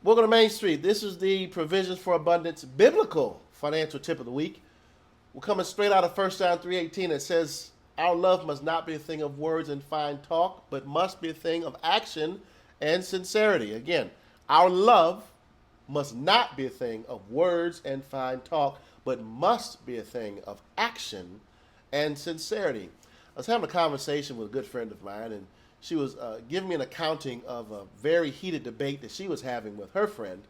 Welcome to Main Street. This is the Provisions for Abundance biblical financial tip of the week. We're coming straight out of 1 John 3:18. It says, our love must not be a thing of words and fine talk, but must be a thing of action and sincerity. Again, our love must not be a thing of words and fine talk, but must be a thing of action and sincerity. I was having a conversation with a good friend of mine, and she was giving me an accounting of a very heated debate that she was having with her friend.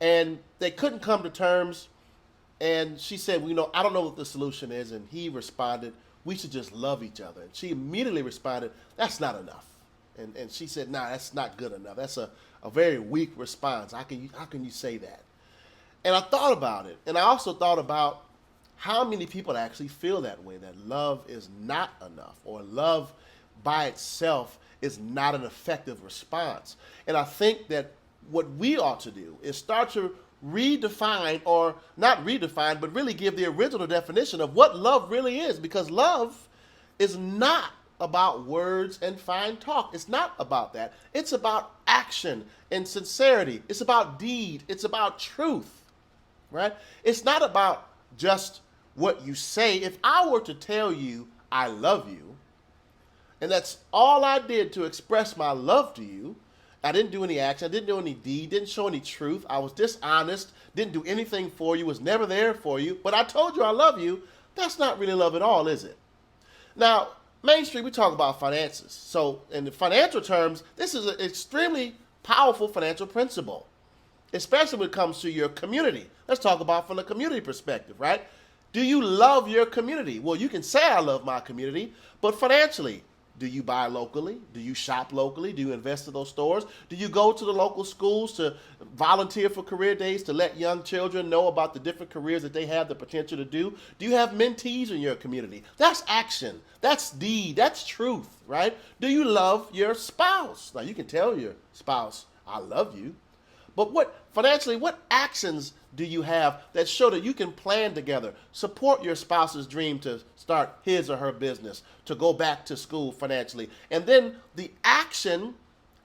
And they couldn't come to terms. And she said, well, I don't know what the solution is. And he responded, we should just love each other. And she immediately responded, that's not enough. And she said, nah, that's not good enough. That's a very weak response. How can you say that? And I thought about it. And I also thought about how many people actually feel that way, that love is not enough, or love by itself is not an effective response. And I think that what we ought to do is start to redefine, or not redefine, but really give the original definition of what love really is, because love is not about words and fine talk. It's not about that. It's about action and sincerity. It's about deed. It's about truth, right? It's not about just what you say. If I were to tell you I love you, and that's all I did to express my love to you, I didn't do any action, I didn't do any deed, didn't show any truth, I was dishonest, didn't do anything for you, was never there for you, but I told you I love you, that's not really love at all, is it? Now, Main Street, we talk about finances. So in the financial terms, this is an extremely powerful financial principle, especially when it comes to your community. Let's talk about from the community perspective, right? Do you love your community? Well, you can say I love my community, but financially, do you buy locally? Do you shop locally? Do you invest in those stores? Do you go to the local schools to volunteer for career days to let young children know about the different careers that they have the potential to do? Do you have mentees in your community? That's action. That's deed. That's truth, right? Do you love your spouse? Now, you can tell your spouse, I love you. But what actions do you have that show that you can plan together, support your spouse's dream to start his or her business, to go back to school financially? And then the action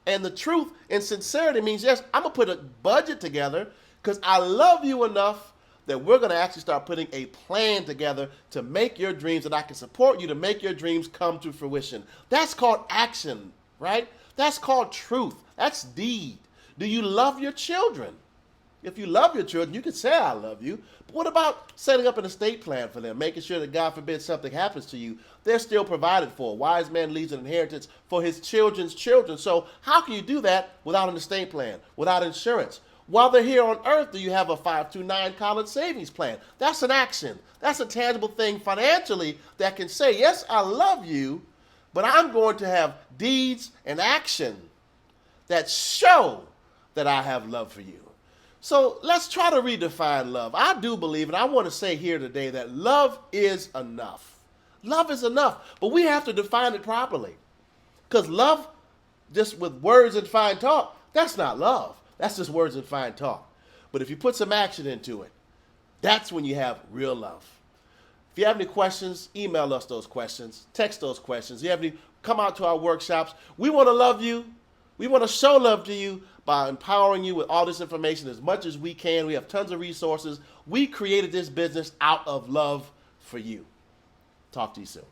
and the truth and sincerity means, yes, I'm going to put a budget together because I love you enough that we're going to actually start putting a plan together to make your dreams, and I can support you to make your dreams come to fruition. That's called action, right? That's called truth. That's deed. Do you love your children? If you love your children, you can say, I love you. But what about setting up an estate plan for them, making sure that, God forbid, something happens to you, they're still provided for? A wise man leaves an inheritance for his children's children. So how can you do that without an estate plan, without insurance? While they're here on earth, do you have a 529 college savings plan? That's an action. That's a tangible thing financially that can say, yes, I love you, but I'm going to have deeds and action that show that I have love for you. So let's try to redefine love. I do believe, and I want to say here today, that love is enough. Love is enough, but we have to define it properly. Because love, just with words and fine talk, that's not love. That's just words and fine talk. But if you put some action into it, that's when you have real love. If you have any questions, email us those questions, text those questions. If you have any, come out to our workshops. We want to love you. We want to show love to you by empowering you with all this information as much as we can. We have tons of resources. We created this business out of love for you. Talk to you soon.